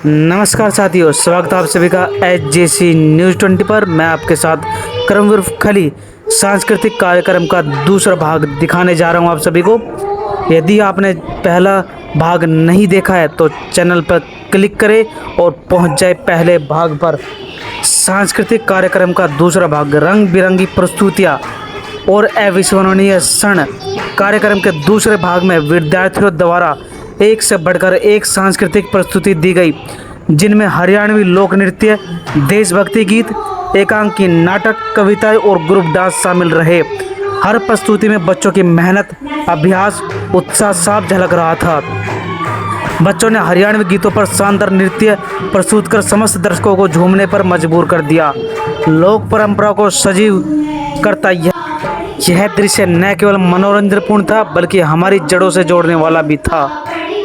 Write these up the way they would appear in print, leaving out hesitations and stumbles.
नमस्कार साथियों, स्वागत है आप सभी का HJC न्यूज़ 20 पर। मैं आपके साथ करमवीर खली सांस्कृतिक कार्यक्रम का दूसरा भाग दिखाने जा रहा हूं आप सभी को। यदि आपने पहला भाग नहीं देखा है तो चैनल पर क्लिक करें और पहुंच जाए पहले भाग पर। सांस्कृतिक कार्यक्रम का दूसरा भाग रंग बिरंगी प्रस्तुतियाँ और अविस्मरणीय क्षण। कार्यक्रम के दूसरे भाग में विद्यार्थियों द्वारा एक से बढ़कर एक सांस्कृतिक प्रस्तुति दी गई, जिनमें हरियाणवी लोक नृत्य, देशभक्ति गीत, एकांकी नाटक, कविताएं और ग्रुप डांस शामिल रहे। हर प्रस्तुति में बच्चों की मेहनत, अभ्यास, उत्साह साफ झलक रहा था। बच्चों ने हरियाणवी गीतों पर शानदार नृत्य प्रस्तुत कर समस्त दर्शकों को झूमने पर मजबूर कर दिया। लोक परंपरा को सजीव करता यह दृश्य न केवल मनोरंजनपूर्ण था बल्कि हमारी जड़ों से जोड़ने वाला भी था।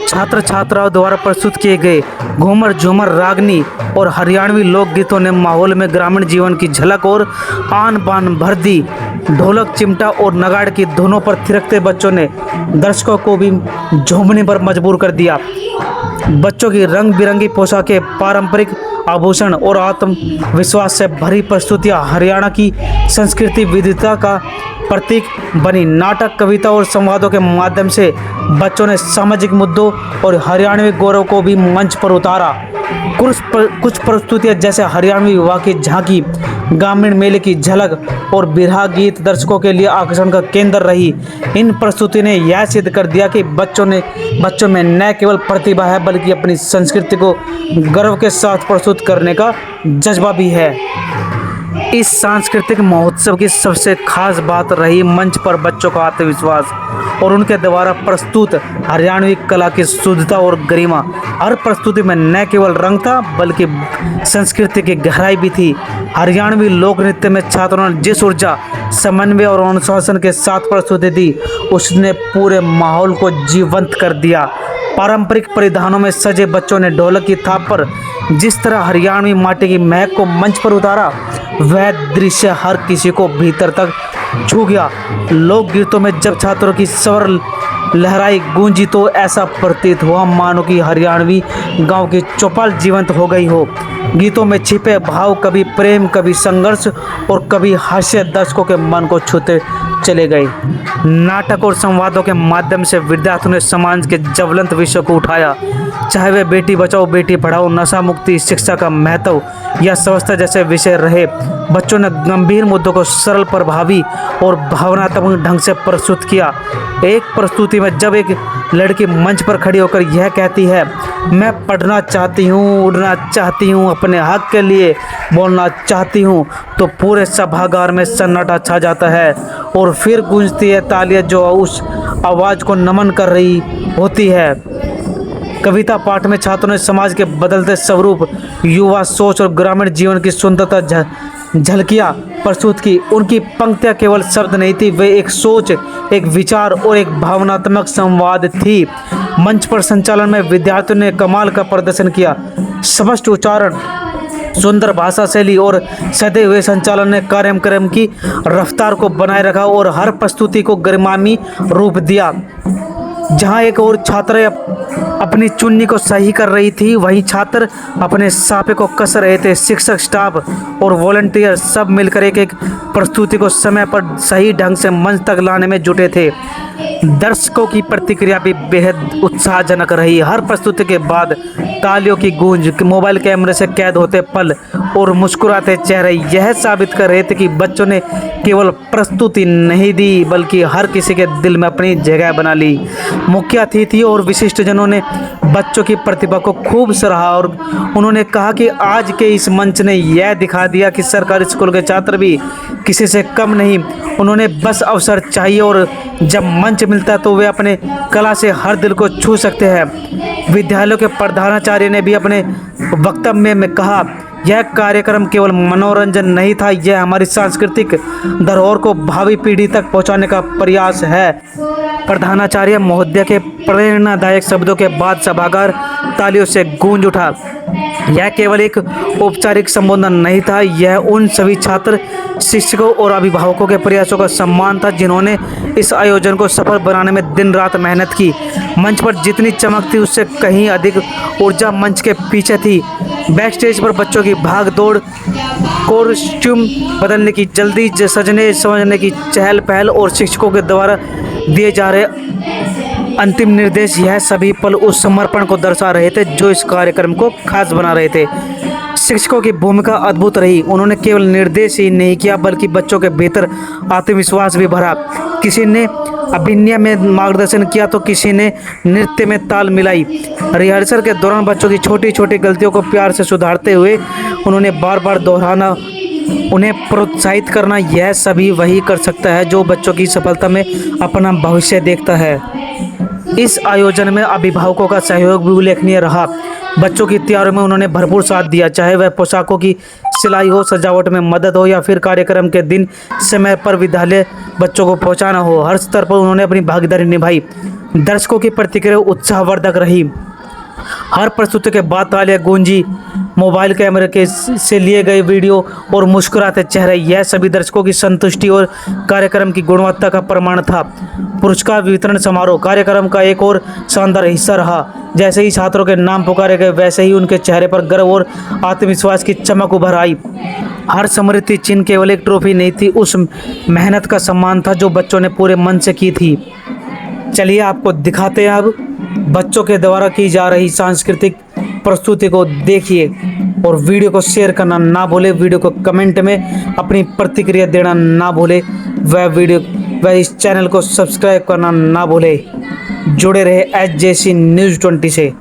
छात्र छात्राओं द्वारा प्रस्तुत किए गए घूमर झूमर, रागनी और हरियाणवी लोकगीतों ने माहौल में ग्रामीण जीवन की झलक और आन बान भर दी। ढोलक, चिमटा और नगाड़ की धुनों पर थिरकते बच्चों ने दर्शकों को भी झूमने पर मजबूर कर दिया। बच्चों की रंग बिरंगी पोशाकें, पारंपरिक आभूषण और आत्मविश्वास से भरी प्रस्तुतियां हरियाणा की संस्कृति विविधता का प्रतीक बनी। नाटक, कविता और संवादों के माध्यम से बच्चों ने सामाजिक मुद्दों और हरियाणवी गौरव को भी मंच पर उतारा। कुछ प्रस्तुतियां जैसे हरियाणवी विवाह की झांकी, ग्रामीण मेले की झलक और बिरहा गीत दर्शकों के लिए आकर्षण का केंद्र रही। इन प्रस्तुति ने यह सिद्ध कर दिया कि बच्चों में न केवल प्रतिभा है बल्कि अपनी संस्कृति को गर्व के साथ प्रस्तुत करने का जज्बा भी है। इस सांस्कृतिक महोत्सव की सबसे खास बात रही मंच पर बच्चों का आत्मविश्वास और उनके द्वारा प्रस्तुत हरियाणवी कला की शुद्धता और गरिमा। हर प्रस्तुति में न केवल रंग था बल्कि संस्कृति की गहराई भी थी। हरियाणवी लोक नृत्य में छात्रों ने जिस ऊर्जा, समन्वय और अनुशासन के साथ प्रस्तुति दी, उसने पूरे माहौल को जीवंत कर दिया। पारंपरिक परिधानों में सजे बच्चों ने ढोलक की थाप पर जिस तरह हरियाणवी माटी की महक को मंच पर उतारा, वह दृश्य हर किसी को भीतर तक छू गया। लोक गीतों में जब छात्रों की स्वर लहराई गूंजी तो ऐसा प्रतीत हुआ मानो कि हरियाणवी गांव की चौपाल जीवंत हो गई हो। गीतों में छिपे भाव, कभी प्रेम, कभी संघर्ष और कभी हास्य, दर्शकों के मन को छूते चले गए। नाटक और संवादों के माध्यम से विद्यार्थियों ने समाज के ज्वलंत विषयों को उठाया, चाहे वे बेटी बचाओ बेटी पढ़ाओ, नशा मुक्ति, शिक्षा का महत्व या स्वच्छता जैसे विषय रहे। बच्चों ने गंभीर मुद्दों को सरल, प्रभावी और भावनात्मक ढंग से प्रस्तुत किया। एक प्रस्तुति में जब एक लड़की मंच पर खड़ी होकर यह कहती है, मैं पढ़ना चाहती हूँ, उड़ना चाहती हूँ, अपने हक के लिए बोलना चाहती हूँ, तो पूरे सभागार में सन्नाटा छा जाता है और फिर गूंजती है तालियां जो उस आवाज़ को नमन कर रही होती है। कविता पाठ में छात्रों ने समाज के बदलते स्वरूप, युवा सोच और ग्रामीण जीवन की सुंदरता झलकियाँ प्रस्तुत की। उनकी पंक्तियाँ केवल शब्द नहीं थी, वे एक सोच, एक विचार और एक भावनात्मक संवाद थी। मंच पर संचालन में विद्यार्थियों ने कमाल का प्रदर्शन किया। स्पष्ट उच्चारण, सुंदर भाषा शैली और सधे हुए संचालन ने कार्यक्रम की रफ्तार को बनाए रखा और हर प्रस्तुति को गरिमामय रूप दिया। जहां एक और छात्र अपनी चुन्नी को सही कर रही थी, वहीं छात्र अपने साफे को कस रहे थे। शिक्षक, स्टाफ और वॉलंटियर सब मिलकर एक प्रस्तुति को समय पर सही ढंग से मंच तक लाने में जुटे थे। दर्शकों की प्रतिक्रिया भी बेहद उत्साहजनक रही। हर प्रस्तुति के बाद तालियों की गूंज, मोबाइल कैमरे से कैद होते पल और मुस्कुराते चेहरे यह साबित कर रहे थे कि बच्चों ने केवल प्रस्तुति नहीं दी बल्कि हर किसी के दिल में अपनी जगह बना ली। मुख्य अतिथि और विशिष्ट जनों ने बच्चों की प्रतिभा को खूब सराहा और उन्होंने कहा कि आज के इस मंच ने यह दिखा दिया कि सरकारी स्कूल के छात्र भी किसी से कम नहीं। उन्होंने बस अवसर चाहिए और जब मंच मिलता है तो वे अपने कला से हर दिल को छू सकते हैं। विद्यालयों के प्रधानाचार्य ने भी अपने वक्तव्य में कहा, यह कार्यक्रम केवल मनोरंजन नहीं था, यह हमारी सांस्कृतिक धरोहर को भावी पीढ़ी तक पहुंचाने का प्रयास है। प्रधानाचार्य महोदय के प्रेरणादायक शब्दों के बाद सभागार तालियों से गूंज उठा। यह केवल एक औपचारिक संबोधन नहीं था, यह उन सभी छात्र, शिक्षकों और अभिभावकों के प्रयासों का सम्मान था जिन्होंने इस आयोजन को सफल बनाने में दिन रात मेहनत की। मंच पर जितनी चमक थी उससे कहीं अधिक ऊर्जा मंच के पीछे थी। बैक स्टेज पर बच्चों की भाग दौड़, कॉस्ट्यूम बदलने की जल्दी, सजने समझने की चहल पहल और शिक्षकों के द्वारा दिए जा रहे अंतिम निर्देश, यह सभी पल उस समर्पण को दर्शा रहे थे जो इस कार्यक्रम को खास बना रहे थे। शिक्षकों की भूमिका अद्भुत रही। उन्होंने केवल निर्देश ही नहीं किया बल्कि बच्चों के भीतर आत्मविश्वास भी भरा। किसी ने अभिनय में मार्गदर्शन किया तो किसी ने नृत्य में ताल मिलाई। रिहर्सल के दौरान बच्चों की छोटी छोटी गलतियों को प्यार से सुधारते हुए उन्होंने बार बार दोहराना, उन्हें प्रोत्साहित करना, यह सभी वही कर सकता है जो बच्चों की सफलता में अपना भविष्य देखता है। इस आयोजन में अभिभावकों का सहयोग भी उल्लेखनीय रहा। बच्चों की तैयारियों में उन्होंने भरपूर साथ दिया, चाहे वह पोशाकों की सिलाई हो, सजावट में मदद हो या फिर कार्यक्रम के दिन समय पर विद्यालय बच्चों को पहुंचाना हो। हर स्तर पर उन्होंने अपनी भागीदारी निभाई। दर्शकों की प्रतिक्रिया उत्साहवर्धक रही। हर प्रस्तुति के बाद तालियां गूंजी, मोबाइल कैमरे के से लिए गए वीडियो और मुस्कुराते चेहरे, यह सभी दर्शकों की संतुष्टि और कार्यक्रम की गुणवत्ता का प्रमाण था। पुरस्कार वितरण समारोह कार्यक्रम का एक और शानदार हिस्सा रहा। जैसे ही छात्रों के नाम पुकारे गए वैसे ही उनके चेहरे पर गर्व और आत्मविश्वास की चमक उभर आई। हर स्मृति चिन्ह केवल एक ट्रॉफी नहीं थी, उस मेहनत का सम्मान था जो बच्चों ने पूरे मन से की थी। चलिए आपको दिखाते हैं अब बच्चों के द्वारा की जा रही सांस्कृतिक प्रस्तुति को देखिए और वीडियो को शेयर करना ना भूले, वीडियो को कमेंट में अपनी प्रतिक्रिया देना ना भूले, वह इस चैनल को सब्सक्राइब करना ना भूले। जुड़े रहे HJC News 20 से।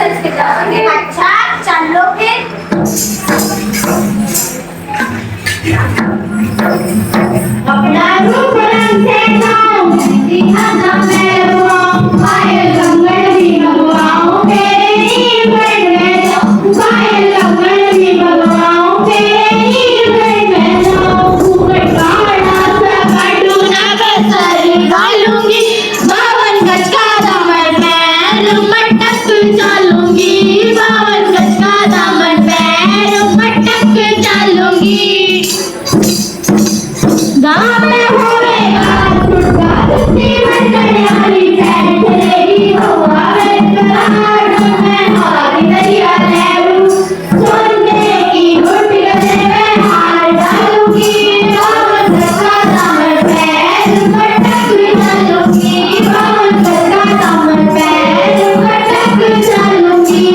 अच्छा चलो फिर अपना रूप रंग से जाऊं दिखाना मैं रुआऊं पायल लंगड़ भी भगवाऊं तेरे नीर पर मैं जाऊं पायल लंगड़ भी भगवाऊं तेरे नीर पर मैं जाऊं ऊपर काड़ा सा काटू ना बसरी डालूंगी 52 गज का दामन पैर मटक चलूंगी 52 गज का दामन पैर मटक चलूंगी गाँव में होएगा टूटा टूटी मंडलियारी बैठ लेगी हो आवे करार में हारी दरिया लहरू सोने की घुट गले में हार डालूंगी 52 गज का दामन पैर मटक चलूंगी 52 गज का दामन पैर मटक चलूंगी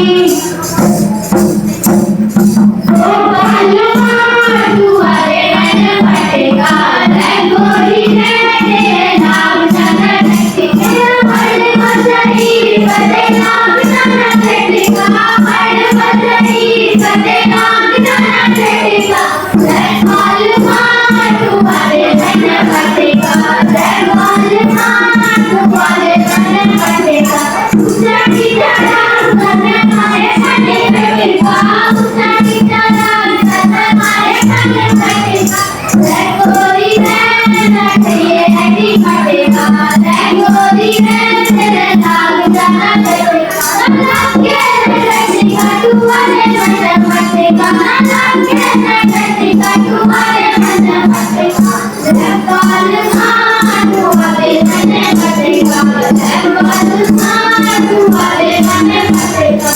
ओ बालुआ तुम्हारे मन फटेगा रे गोरी रे तेरे नाम जाना टटेगा मर्द मसरी बदे नाम जाना टटेगा मर्द मसरी बदे नाम जाना टटेगा रे बालुआ तुम्हारे मन फटेगा रे बालुआ तुम्हारे मन फटेगा उचड़ी चढ़ा करने मारे फटे फटेगा उचड़ी चढ़ा करने मारे फटे फटेगा रे गोरी रे नटिए हटी फटेगा रे गोरी रे तेरे नाम जाना टटेगा लगे टटेगा तुम्हारे मन फटेगा लगे टटेगा तुम्हारे मन फटेगा रे बालुआ तुम्हारे मन फटेगा रे बालुआ तुम्हारे मन फटेगा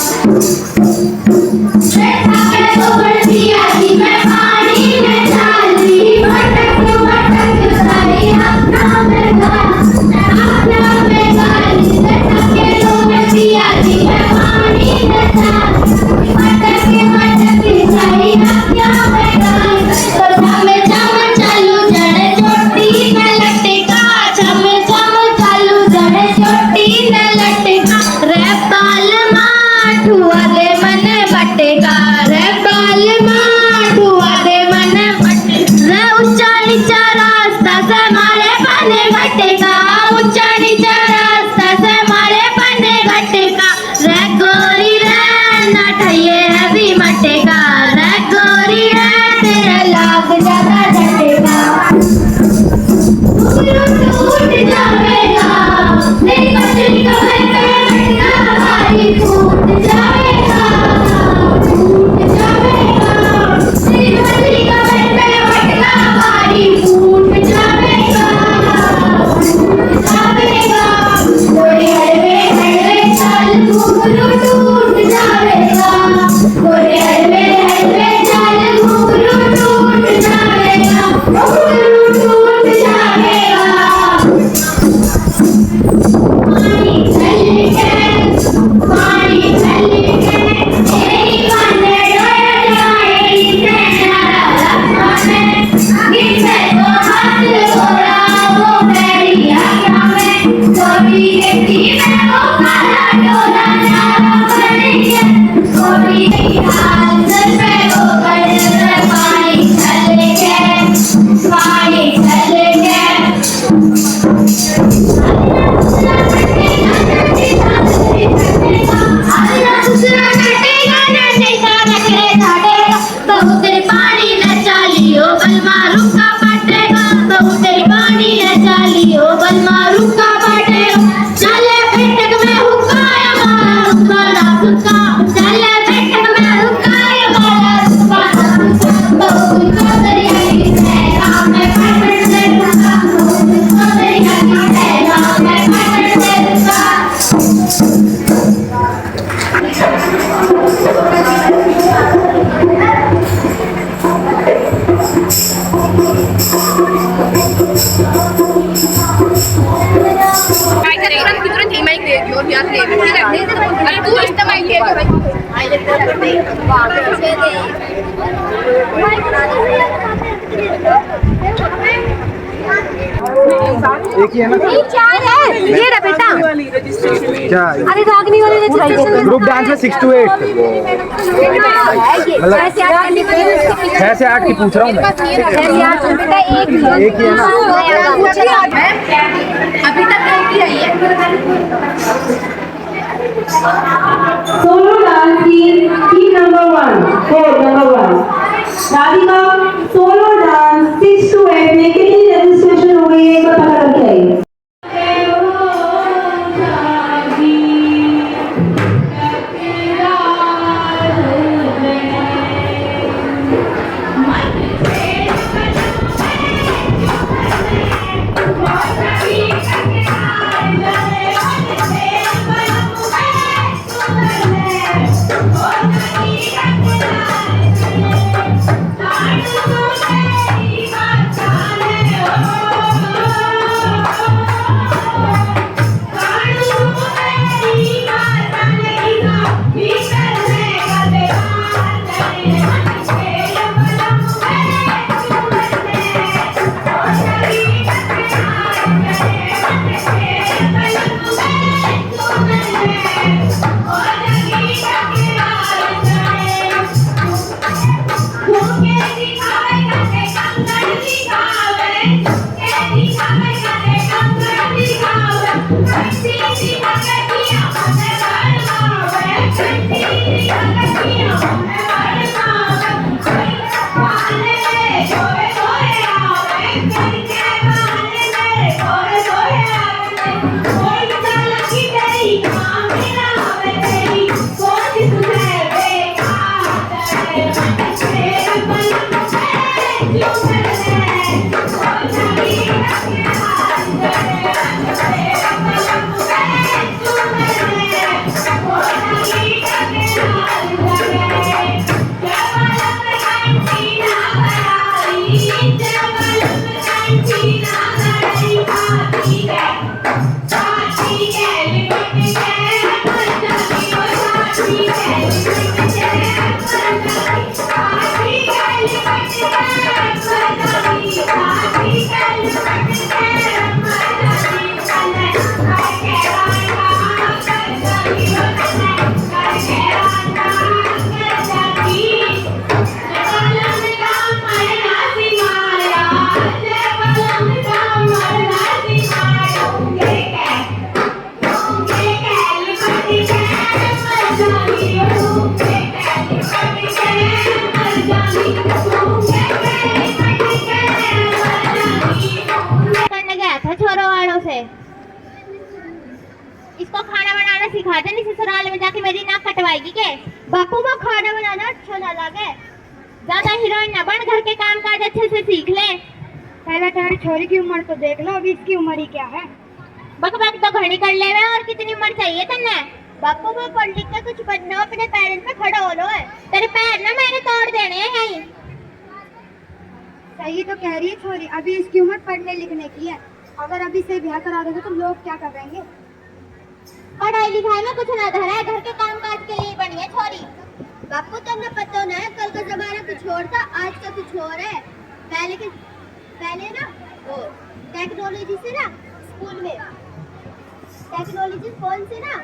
बैठा के तो बढ़िया जी मैं पानी में डाली मटक मटक सारी अपना में गाली बैठा के तो बढ़िया जी मैं पानी में डाली मटक सारी अपना में गाली तो चम चम चालू जड़े चोटी में लटका चम चम चालू जड़े चोटी में लटका रे बाल माठू वाले मन बटेगा रे बाल माठू वाले मन बटेगा रे ऊंचा नीचा रास्ता से मारे पने घटेगा ऊंचा नीचा रास्ता से मारे पने घटेगा रे गोरी रे नठिए हवी मटेगा रे गोरी रे तेरा लाग ज्यादा झटेगा टूट जाएगा मेरी पत्नी का घर पे बैठना हमारी टूट जाएगा मेरी पत्नी का घर पे बैठना हमारी टूट जाएगा गोरी हलवे हलवे चाल घुंघरू टूट जाएगा गोरी हलवे हलवे चाल घुंघरू टूट जाएगा घुंघरू टूट जाएगा पानी चल के तेरी काने डोया जाएगी तेरा लखने गिरते तो हाथ गोरा वो मेरी आँखों में गोरी देखती मैं वो काला डोला जाना पड़ेगा गोरी की हाथ पे वो बड़े पानी चल के बहुत पानी न चालियो बलमा रुका पटेगा बहुत पानी न चालियो बलमा रुका पटेगा चले बैठक में हुकाया मारा रुका ना रुका चले बैठक में हुकाया मारा रुका ना रुका बहुत दरिया की तेरा मैं पटक से रुका बहुत दरिया की तेरा मैं पटक से रुका तुरंत ईमेल दे दियो और याद ले ठीक है अरे तू इस्तेमाल ले भाई एक ही है ना? क्या है ये रहा बेटा क्या अरे रागनी वाले ने चुराई है ग्रुप डांस में 6 to 8 मतलब 6 से 8 की पूछ रहा हूँ मैं बेटा एक एक ही है ना अभी तक नहीं आई है सोलो डांस की team number 1 code number 1 Radhika solo dance 6 to 8 में कितनी रजिस्ट्रेशन हो गई है एक बार पता करके आइए करने गया था छोरों वालों से इसको खाना बनाना सिखा दे नहीं ससुराल में जाके मेरी नाक कटवाएगी के बापू को खाना बनाना अच्छा ना लगे ज्यादा हीरोइन ना बन घर के काम काज अच्छे से सीख ले पहले तुम्हारी छोरी की उम्र तो देख लो अभी इसकी उम्र ही क्या है बक बक तो घड़ी कर ले और कितनी उम्र चाहिए तन्ने बापू को पढ़ लिख के कुछ बनना अपने पैरों पे खड़ा हो लो है तेरे पैर ना मैंने तोड़ देने हैं यहीं सही तो कह रही है छोरी अभी इसकी उम्र पढ़ने लिखने की है अगर अभी से ब्याह करा दोगे तो लोग क्या करेंगे पढ़ाई लिखाई में कुछ ना धरा है घर के काम काज के लिए बनी है छोरी बापू तुमने पता ना है कल का जमाना कुछ और था आज का कुछ और है पहले ना वो टेक्नोलॉजी से ना स्कूल में टेक्नोलॉजी फोन से ना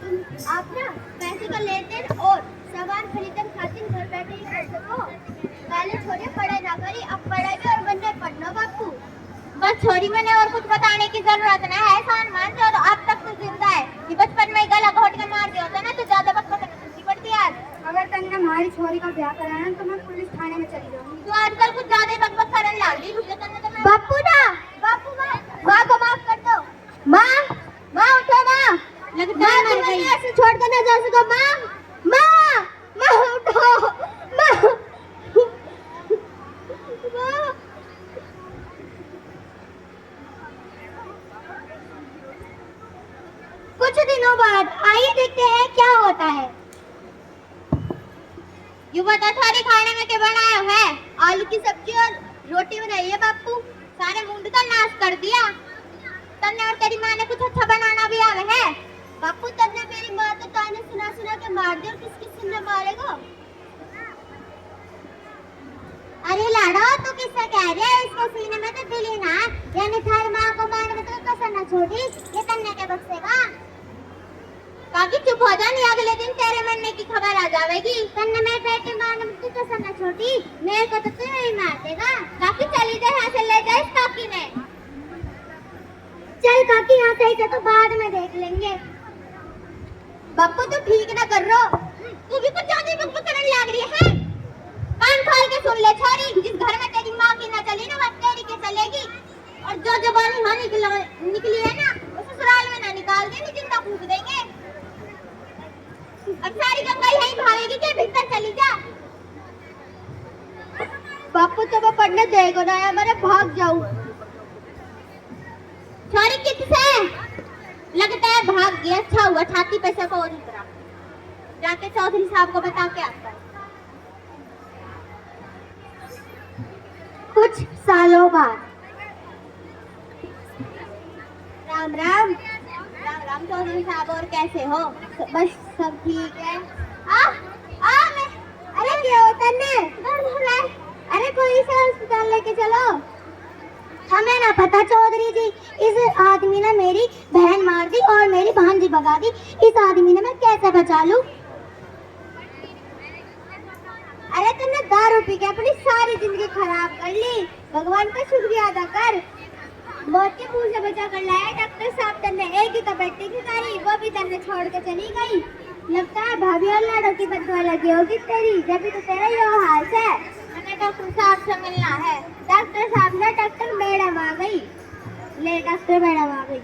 तुम आप ना पैसे का लेन देन और सामान खरीदन खातिर घर बैठे ही कर सको पहले छोरी पढ़ाई ना करी अब पढ़ाई भी और बनने पढ़ना बापू बस छोरी मैंने और कुछ बताने की जरूरत ना है सामान जो अब तक तो जिंदा है कि बचपन में गला घोट के मार दिया होता ना तो ज्यादा बकबक सुननी पड़ती है आज अगर तुमने हमारी छोरी का ब्याह कराया तो मैं पुलिस थाने में चली जाऊंगी तो आजकल कुछ ज्यादा बकबक करने लग गई बापू ना बापू माँ को माफ कर दो माँ उठो ना लगता है मर गई ऐसे छोड़ कर ना जा सको माँ उठो माँ कुछ दिनों बाद आइए देखते हैं क्या होता है यू बता थारे खाने में क्या बनाया है आलू की सब्जी और रोटी बनाई है बापू सारे मुंड का नाश कर दिया तन्ने और तेरी माँ ने कुछ अच्छा बनाना भी आवे है बापू तन्ने मेरी माँ तो ताने सुना के मार दे और किस सुनने मारेगा अरे लाडो तू किससे कह रही है इसको सीने में तो दिल ही ना यानी थारी माँ को मारने में तो कसर ना छोड़ी ये तन्ने के बक्सेगा काकी चुप हो जा, नहीं अगले दिन तेरे मरने की खबर आ जाएगी। तन्ने मेरे पेट में मारने में तो सन्ना छोटी, मेरे को तो तू नहीं मार देगा। काकी चली जा यहाँ से, ले जा इस काकी ने। चल काकी यहाँ से ही तो बाद में देख लेंगे। बप्पू तू ठीक ना कर रो, तू भी कुछ ज्यादा बकबक करने लग रही है। कान खोल के सुन ले छोरी, जिस घर में तेरी माँ की ना चली ना, वह तेरी के चलेगी। और जो जबानी हाँ निकली है ना, उस ससुराल में ना निकाल देंगे, जिंदा फूंक देंगे। अब सारी गंगा यहीं भागेगी कि भीतर चली जा। बापू तो मैं पढ़ने देगा ना, मैं भाग जाऊं। छोरी किससे लगता है भाग गया, अच्छा हुआ छाती पे से और उतरा। जाके चौधरी साहब को बता के आता है। कुछ सालों बाद। राम राम। राम राम चौधरी साहब, और कैसे हो? बस सब ठीक है। मैं अरे क्या होता है? अरे कोई से अस्पताल लेके चलो। हमें ना पता चौधरी जी, इस आदमी ने मेरी बहन मार दी और मेरी भांजी भगा दी। इस आदमी ने मैं कैसे बचा लूं? अरे तुमने दारू पी के अपनी सारी जिंदगी खराब कर ली। भगवान का शुक्रिया अदा कर। मौत के मुंह से बचा कर लाया डॉक्टर साहब। तुमने एक ही तो बेटी की करी, वो भी तुमने छोड़ के चली गई। लगता है भाभी और लाडो की बदवा लगी होगी तेरी, जब भी तो तेरा ये हाल है। हमें डॉक्टर साहब से मिलना है। डॉक्टर साहब ने डॉक्टर मैडम आ गई। ले डॉक्टर मैडम आ गई।